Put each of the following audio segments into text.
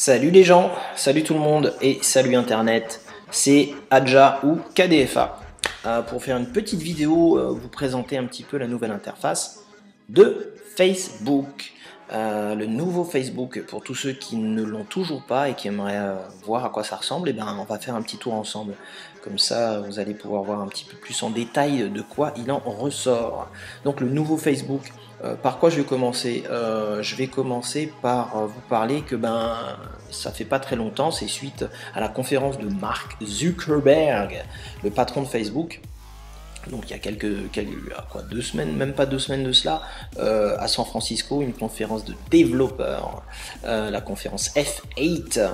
Salut les gens, salut tout le monde et salut internet, c'est Adja ou KDFA. Pour faire une petite vidéo, vous présenter un petit peu la nouvelle interface de Facebook. Le nouveau Facebook, pour tous ceux qui ne l'ont toujours pas et qui aimeraient voir à quoi ça ressemble, et ben, on va faire un petit tour ensemble. Comme ça, vous allez pouvoir voir un petit peu plus en détail de quoi il en ressort. Donc le nouveau Facebook, par quoi je vais commencer? Je vais commencer par vous parler que ça fait pas très longtemps, c'est suite à la conférence de Mark Zuckerberg, le patron de Facebook. Donc il y a quoi, 2 semaines, même pas 2 semaines de cela, à San Francisco, une conférence de développeurs, la conférence F8.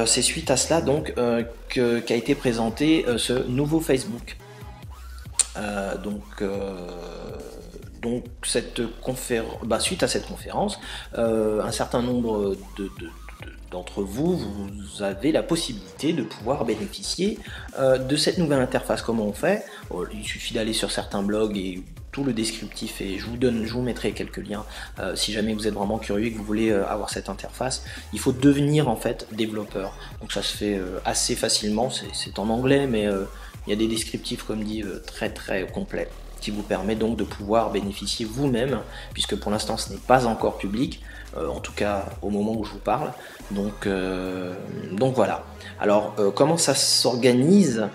C'est suite à cela donc qu'a été présenté ce nouveau Facebook. Suite à cette conférence, un certain nombre d'entre vous, vous avez la possibilité de pouvoir bénéficier de cette nouvelle interface. Comment on fait? Il suffit d'aller sur certains blogs et tout le descriptif, et je vous mettrai quelques liens si jamais vous êtes vraiment curieux et que vous voulez avoir cette interface. Il faut devenir en fait développeur, donc ça se fait assez facilement, c'est en anglais, mais il y a des descriptifs, comme dit, très complets, qui vous permet donc de pouvoir bénéficier vous-même, puisque pour l'instant ce n'est pas encore public, en tout cas au moment où je vous parle. Donc voilà. Alors comment ça s'organise?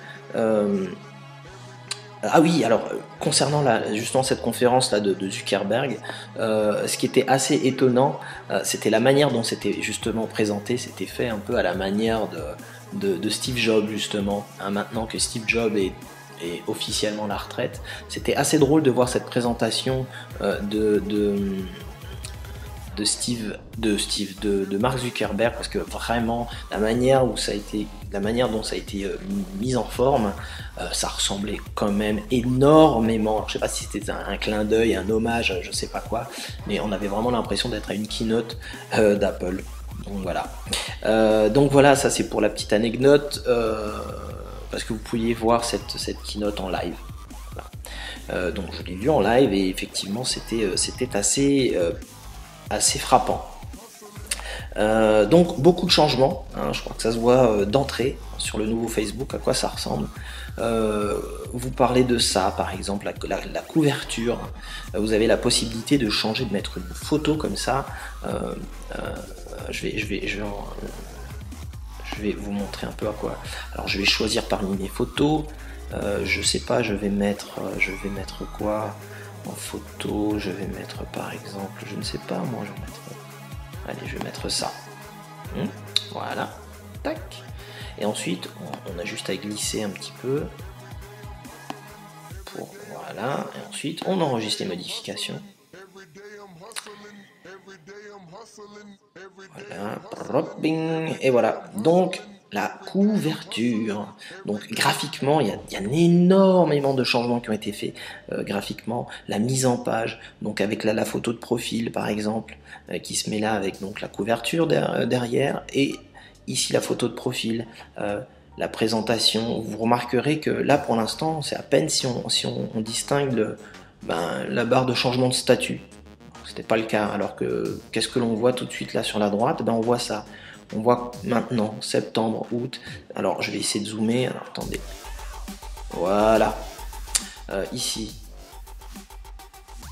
Ah oui, alors concernant justement cette conférence là de Zuckerberg, ce qui était assez étonnant, c'était la manière dont c'était justement présenté. C'était fait un peu à la manière de Steve Jobs, justement, hein, maintenant que Steve Jobs est officiellement à la retraite. C'était assez drôle de voir cette présentation de Mark Zuckerberg, parce que vraiment la manière dont ça a été mis en forme, ça ressemblait quand même énormément. Alors, je sais pas si c'était un clin d'œil, un hommage, je sais pas quoi, mais on avait vraiment l'impression d'être à une keynote d'Apple. Donc voilà, ça c'est pour la petite anecdote, parce que vous pouviez voir cette keynote en live. Voilà. Donc je l'ai vu en live et effectivement c'était assez frappant. Donc beaucoup de changements, hein, je crois que ça se voit d'entrée sur le nouveau Facebook, à quoi ça ressemble. Vous parlez de ça, par exemple, la couverture. Vous avez la possibilité de changer, de mettre une photo comme ça. Je vais vous montrer un peu à quoi. Alors je vais choisir parmi mes photos. Je sais pas, je vais mettre quoi en photo? Je vais mettre par exemple, je ne sais pas, moi je vais mettre ça. Voilà, tac. Et ensuite on a juste à glisser un petit peu voilà, et ensuite on enregistre les modifications. Voilà, et voilà. Donc la couverture. Donc graphiquement, il y a énormément de changements qui ont été faits graphiquement. La mise en page, donc avec la photo de profil par exemple, qui se met là avec donc la couverture derrière, et ici la photo de profil, la présentation. Vous remarquerez que là pour l'instant, c'est à peine si on distingue la barre de changement de statut. C'était pas le cas, alors que qu'est-ce que l'on voit tout de suite là sur la droite? On voit ça. On voit maintenant septembre, août. Alors je vais essayer de zoomer. Alors attendez. Voilà. Ici.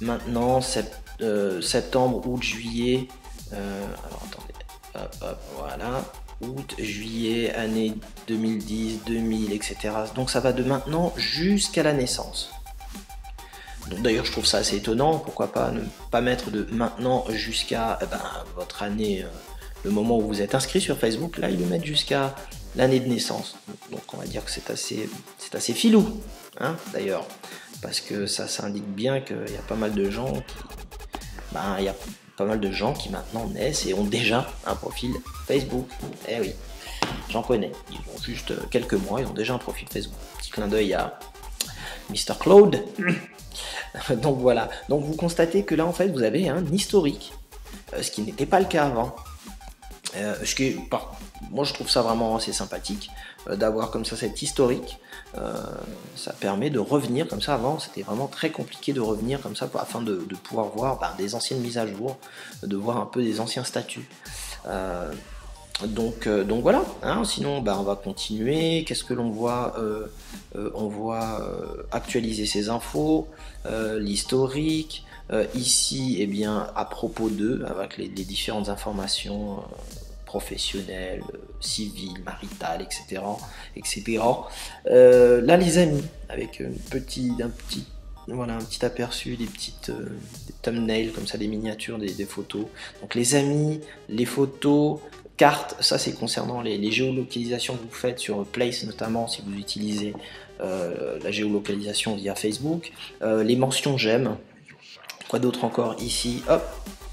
Maintenant septembre, août, juillet. Alors attendez. Hop, voilà. Août, juillet, année 2010, 2000, etc. Donc ça va de maintenant jusqu'à la naissance. D'ailleurs je trouve ça assez étonnant, pourquoi pas ne pas mettre de maintenant jusqu'à votre année, le moment où vous êtes inscrit sur Facebook. Là ils le mettent jusqu'à l'année de naissance, donc on va dire que c'est assez filou, hein, d'ailleurs, parce que ça indique bien qu'il y a pas mal de gens qui maintenant naissent et ont déjà un profil Facebook. Eh oui, j'en connais, ils ont juste quelques mois, ils ont déjà un profil Facebook. Petit clin d'œil à Mr. Claude. Donc voilà, donc vous constatez que là en fait vous avez un historique, ce qui n'était pas le cas avant. Moi je trouve ça vraiment assez sympathique d'avoir comme ça cet historique. Ça permet de revenir comme ça. Avant c'était vraiment très compliqué de revenir comme ça afin de pouvoir voir des anciennes mises à jour, de voir un peu des anciens statuts. Donc voilà, hein. Sinon bah, on va continuer. Qu'est-ce que l'on voit? On voit actualiser ses infos, l'historique. Ici, eh bien, à propos d'eux, avec les différentes informations professionnelles, civiles, maritales, etc. Là, les amis, avec voilà, un petit aperçu, des thumbnails comme ça, des miniatures, des photos. Donc les amis, les photos, cartes, ça c'est concernant les géolocalisations que vous faites sur Place notamment, si vous utilisez la géolocalisation via Facebook. Les mentions j'aime. Quoi d'autre encore ici? Hop,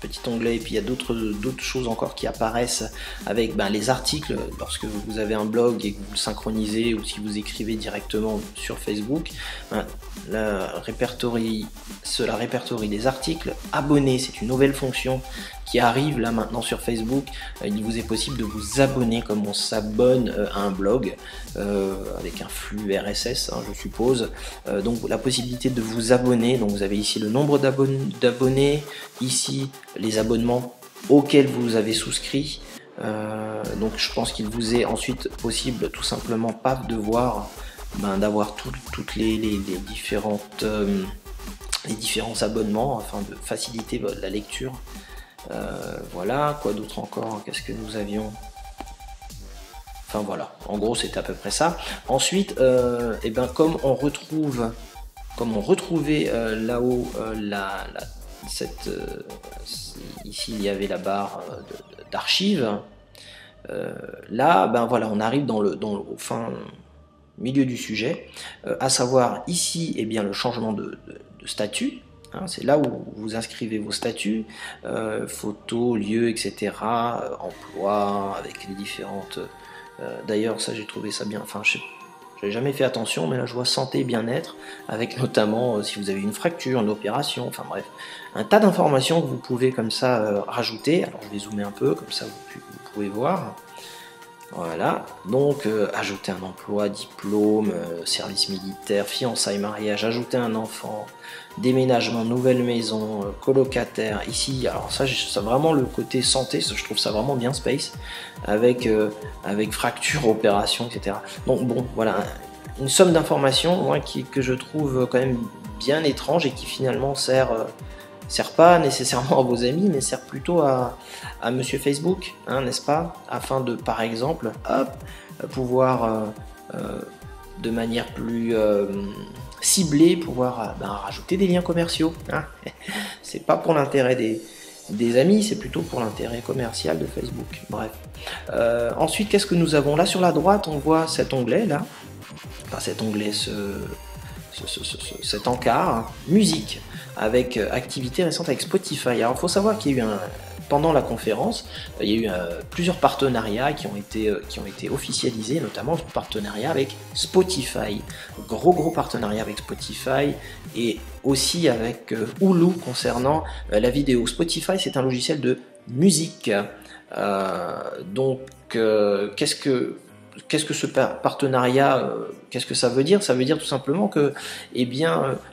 petit onglet, et puis il y a d'autres choses encore qui apparaissent avec les articles lorsque vous avez un blog et que vous le synchronisez, ou si vous écrivez directement sur Facebook. Cela répertorie des articles. Abonner, c'est une nouvelle fonction qui arrive là maintenant sur Facebook. Il vous est possible de vous abonner comme on s'abonne à un blog, avec un flux RSS, hein, je suppose. Donc la possibilité de vous abonner. Donc vous avez ici le nombre d'abonnés, ici les abonnements auxquels vous avez souscrit. Donc je pense qu'il vous est ensuite possible tout simplement pas de voir d'avoir toutes les différents abonnements afin de faciliter la lecture. Voilà, quoi d'autre encore? Qu'est-ce que nous avions? Enfin voilà, en gros c'est à peu près ça. Ensuite, comme on retrouvait là-haut ici il y avait la barre d'archives. Là, voilà, on arrive au fin milieu du sujet, à savoir ici, le changement de statut. Hein, c'est là où vous inscrivez vos statuts, photos, lieux, etc., emploi, avec les différentes... D'ailleurs, ça j'ai trouvé ça bien, enfin j'avais jamais fait attention, mais là je vois santé et bien-être, avec notamment si vous avez une fracture, une opération, enfin bref, un tas d'informations que vous pouvez comme ça rajouter. Alors je vais zoomer un peu, comme ça vous pouvez voir. Voilà, donc ajouter un emploi, diplôme, service militaire, fiançailles, mariage, ajouter un enfant, déménagement, nouvelle maison, colocataire. Ici, alors ça vraiment le côté santé, je trouve ça vraiment bien space, avec fracture, opération, etc. Donc bon, voilà, une somme d'informations que je trouve quand même bien étrange et qui finalement sert pas nécessairement à vos amis, mais sert plutôt à monsieur Facebook, hein, n'est-ce pas? Afin de, par exemple, hop, pouvoir de manière plus ciblée, pouvoir rajouter des liens commerciaux. Hein. C'est pas pour l'intérêt des amis, c'est plutôt pour l'intérêt commercial de Facebook. Bref. Ensuite, qu'est-ce que nous avons là sur la droite? On voit cet onglet là, enfin cet onglet, cet encart, musique, avec activité récente avec Spotify. Alors il faut savoir qu'il y a eu pendant la conférence, il y a eu plusieurs partenariats qui ont été officialisés, notamment le partenariat avec Spotify. Gros partenariat avec Spotify, et aussi avec Hulu concernant la vidéo. Spotify, c'est un logiciel de musique. Qu'est-ce que ce partenariat, qu'est-ce que ça veut dire? Ça veut dire tout simplement que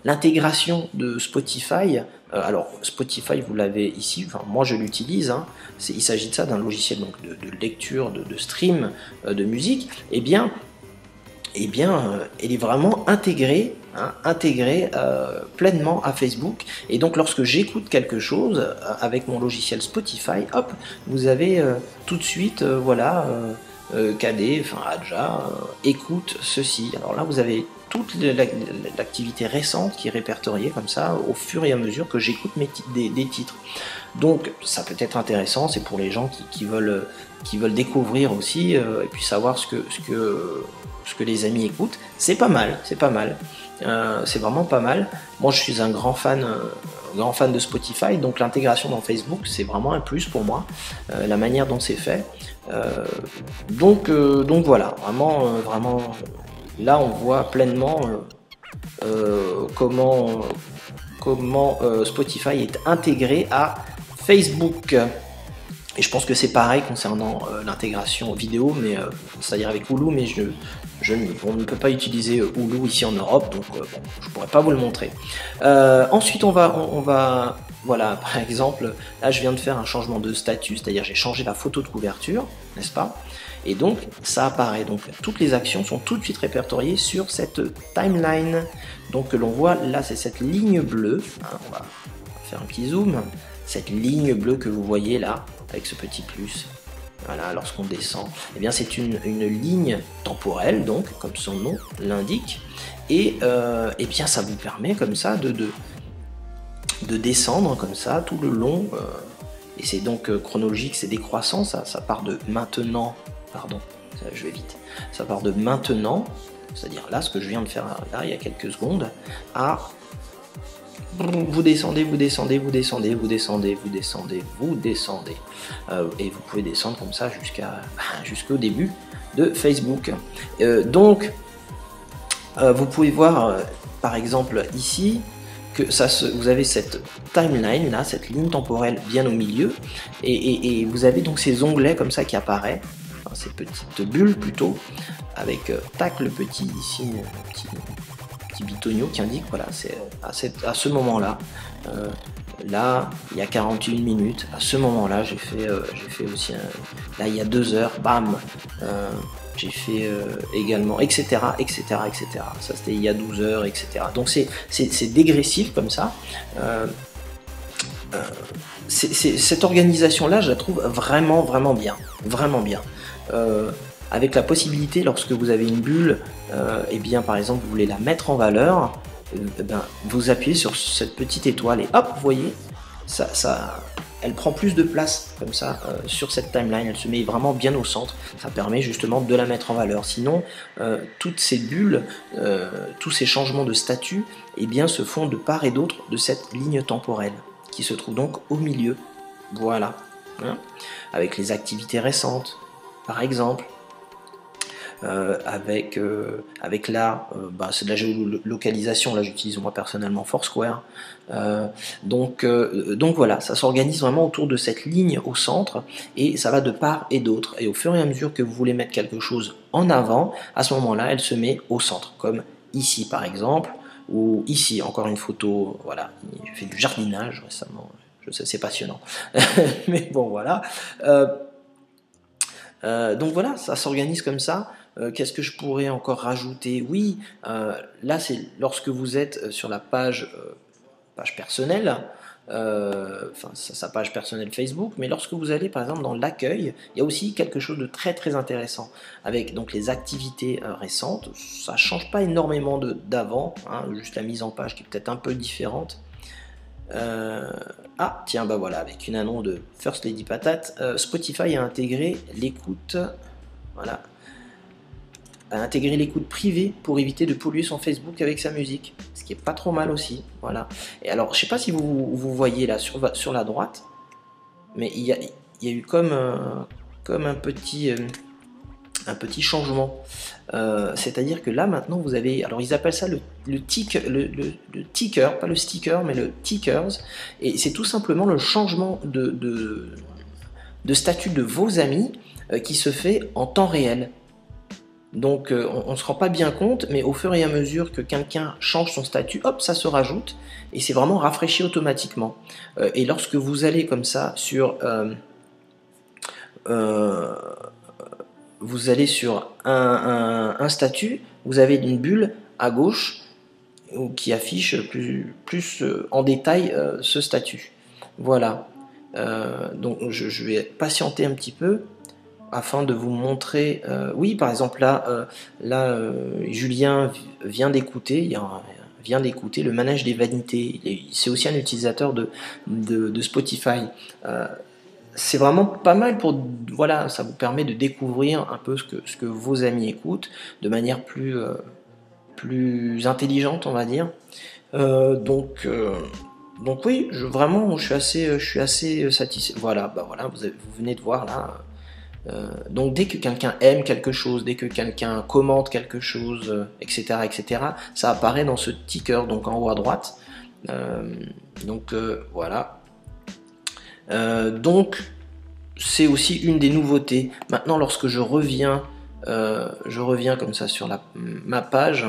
l'intégration de Spotify, alors Spotify vous l'avez ici, enfin, moi je l'utilise, hein, il s'agit de ça, d'un logiciel donc, de lecture, de stream de musique, elle est vraiment intégrée, pleinement à Facebook. Et donc lorsque j'écoute quelque chose avec mon logiciel Spotify, hop, vous avez tout de suite, KD, enfin Adja, écoute ceci. Alors là vous avez toute l'activité récente qui est répertoriée comme ça au fur et à mesure que j'écoute des titres. Donc ça peut être intéressant, c'est pour les gens qui veulent découvrir aussi et puis savoir ce que les amis écoutent. C'est pas mal, c'est vraiment pas mal. Moi je suis un grand fan de Spotify, donc l'intégration dans Facebook c'est vraiment un plus pour moi, la manière dont c'est fait. Donc voilà, vraiment là on voit pleinement comment Spotify est intégré à Facebook. Et je pense que c'est pareil concernant l'intégration vidéo, mais c'est-à-dire avec Hulu, mais je on ne peut pas utiliser Hulu ici en Europe, donc bon, je pourrais pas vous le montrer. Ensuite, on va, voilà, par exemple, là je viens de faire un changement de statut, c'est-à-dire j'ai changé la photo de couverture, n'est-ce pas? Et donc ça apparaît, donc toutes les actions sont tout de suite répertoriées sur cette timeline. Donc que l'on voit là, c'est cette ligne bleue, hein, on va faire un petit zoom, cette ligne bleue que vous voyez là, avec ce petit plus. Voilà, lorsqu'on descend, eh bien c'est une ligne temporelle, donc comme son nom l'indique, et eh bien ça vous permet comme ça de descendre comme ça tout le long, et c'est donc chronologique, c'est décroissant, ça part de maintenant, pardon, je vais vite, ça part de maintenant, c'est-à-dire là ce que je viens de faire là il y a quelques secondes, à vous descendez, vous descendez, vous descendez, vous descendez, vous descendez, vous descendez. Et vous pouvez descendre comme ça jusqu'au début de Facebook. Donc, vous pouvez voir, par exemple, ici, que vous avez cette timeline, là, cette ligne temporelle bien au milieu, et vous avez donc ces onglets comme ça qui apparaissent, enfin, ces petites bulles plutôt, avec, tac, le petit ici, petit bitonio qui indique, voilà, c'est à ce moment-là, là, il y a 41 minutes, à ce moment-là, j'ai fait aussi, là, il y a 2 heures, bam, j'ai fait également, etc., etc., etc. Ça, c'était il y a 12 heures, etc. Donc, c'est dégressif comme ça. Cette organisation-là, je la trouve vraiment, vraiment bien. Vraiment bien. Avec la possibilité, lorsque vous avez une bulle, et bien par exemple vous voulez la mettre en valeur, vous appuyez sur cette petite étoile et hop, vous voyez, elle prend plus de place comme ça sur cette timeline, elle se met vraiment bien au centre, ça permet justement de la mettre en valeur. Sinon, toutes ces bulles, tous ces changements de statut, eh bien, se font de part et d'autre de cette ligne temporelle, qui se trouve donc au milieu, voilà, hein, avec les activités récentes, par exemple. Avec là, c'est de la géolocalisation, là j'utilise moi personnellement Foursquare, donc voilà, ça s'organise vraiment autour de cette ligne au centre, et ça va de part et d'autre, et au fur et à mesure que vous voulez mettre quelque chose en avant, à ce moment-là, elle se met au centre, comme ici par exemple, ou ici, encore une photo, voilà, j'ai fait du jardinage récemment, je sais, c'est passionnant, mais bon voilà, donc voilà, ça s'organise comme ça. Qu'est-ce que je pourrais encore rajouter? Oui, là c'est lorsque vous êtes sur la page personnelle, enfin sa page personnelle Facebook, mais lorsque vous allez par exemple dans l'accueil, il y a aussi quelque chose de très très intéressant avec donc les activités récentes. Ça change pas énormément d'avant, hein, juste la mise en page qui est peut-être un peu différente. Ah tiens, bah voilà, avec une annonce de First Lady Patate, Spotify a intégré l'écoute, voilà, a intégré l'écoute privée pour éviter de polluer son Facebook avec sa musique, ce qui est pas trop mal aussi, voilà. Et alors, je sais pas si vous voyez là sur la droite, mais il y a eu comme un petit changement. C'est-à-dire que là maintenant vous avez, alors ils appellent ça le ticker, pas le sticker, mais le tickers, et c'est tout simplement le changement de statut de vos amis qui se fait en temps réel. Donc on ne se rend pas bien compte, mais au fur et à mesure que quelqu'un change son statut, hop, ça se rajoute, et c'est vraiment rafraîchi automatiquement. Et lorsque vous allez comme ça sur vous allez sur un statut, vous avez une bulle à gauche qui affiche plus en détail ce statut. Voilà. Donc je vais patienter un petit peu afin de vous montrer. Oui, par exemple là, Julien vient d'écouter. Vient d'écouter le manège des vanités. C'est aussi un utilisateur de Spotify. C'est vraiment pas mal pour, voilà, ça vous permet de découvrir un peu ce que vos amis écoutent de manière plus intelligente, on va dire. Donc oui, vraiment, je suis assez satisfait. Voilà, voilà, vous venez de voir là. Donc dès que quelqu'un aime quelque chose, dès que quelqu'un commente quelque chose, etc., ça apparaît dans ce ticker, donc en haut à droite. Donc voilà. Donc c'est aussi une des nouveautés. Maintenant, lorsque je reviens je reviens comme ça sur ma page.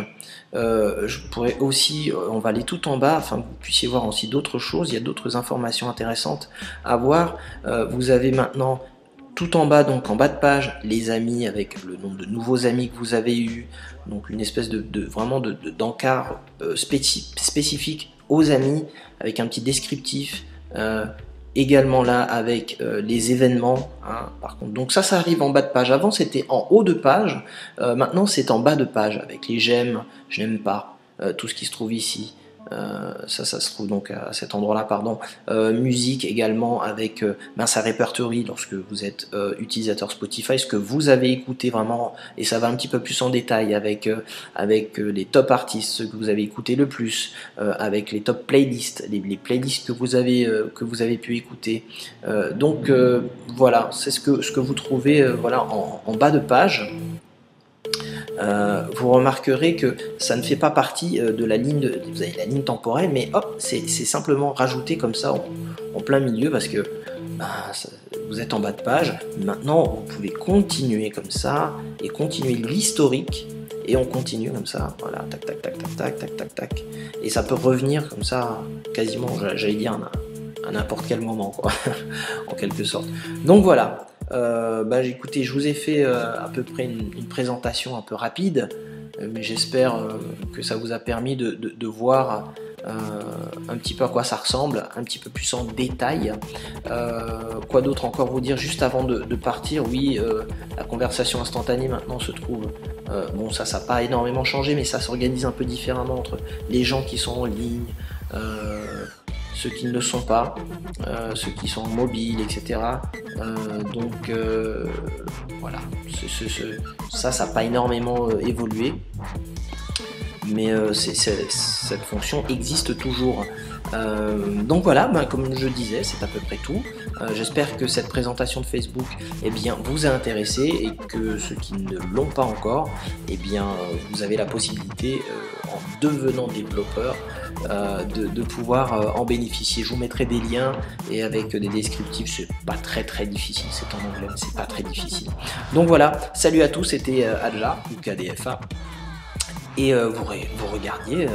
Je pourrais aussi, on va aller tout en bas afin que vous puissiez voir aussi d'autres choses. Il y a d'autres informations intéressantes à voir. Vous avez maintenant tout en bas, donc en bas de page, les amis avec le nombre de nouveaux amis que vous avez eu, donc une espèce vraiment d'encart spécifique aux amis avec un petit descriptif. Également là avec les événements, hein, par contre. Donc ça arrive en bas de page. Avant c'était en haut de page, maintenant c'est en bas de page avec les j'aime, je n'aime pas, tout ce qui se trouve ici. Ça se trouve donc à cet endroit-là, pardon. Musique également avec sa répertorie lorsque vous êtes utilisateur Spotify, ce que vous avez écouté vraiment, et ça va un petit peu plus en détail avec les top artistes, ceux que vous avez écouté le plus, avec les top playlists, les playlists que vous avez pu écouter. Donc voilà, c'est ce que vous trouvez voilà, en bas de page. Vous remarquerez que ça ne fait pas partie de la ligne, vous avez la ligne temporelle, mais hop, c'est simplement rajouté comme ça en plein milieu parce que vous êtes en bas de page. Maintenant, vous pouvez continuer comme ça et continuer l'historique. Et on continue comme ça, voilà, tac, tac, tac, tac, tac, tac, tac, tac. Et ça peut revenir comme ça, quasiment, j'allais dire, à n'importe quel moment, quoi, en quelque sorte. Donc voilà. Écoutez, je vous ai fait à peu près une présentation un peu rapide, mais j'espère que ça vous a permis de voir un petit peu à quoi ça ressemble, un petit peu plus en détail. Quoi d'autre encore vous dire juste avant de partir? Oui, la conversation instantanée maintenant se trouve, bon ça n'a pas énormément changé, mais ça s'organise un peu différemment entre les gens qui sont en ligne, ceux qui ne le sont pas, ceux qui sont mobiles, etc. Donc voilà, ça n'a pas énormément évolué, mais cette fonction existe toujours. Donc voilà, comme je disais, c'est à peu près tout. J'espère que cette présentation de Facebook vous a intéressé et que ceux qui ne l'ont pas encore, vous avez la possibilité, en devenant développeur, de pouvoir en bénéficier. Je vous mettrai des liens et avec des descriptifs, c'est pas très difficile, c'est en anglais, mais c'est pas très difficile. Donc voilà, salut à tous, c'était Adja ou KDFA. Et vous regardiez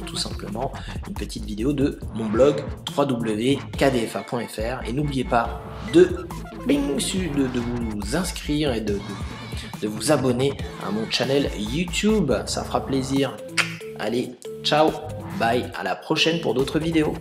tout simplement une petite vidéo de mon blog www.kdfa.fr et n'oubliez pas de vous inscrire et de vous abonner à mon channel YouTube, ça fera plaisir. Allez, ciao, bye, à la prochaine pour d'autres vidéos.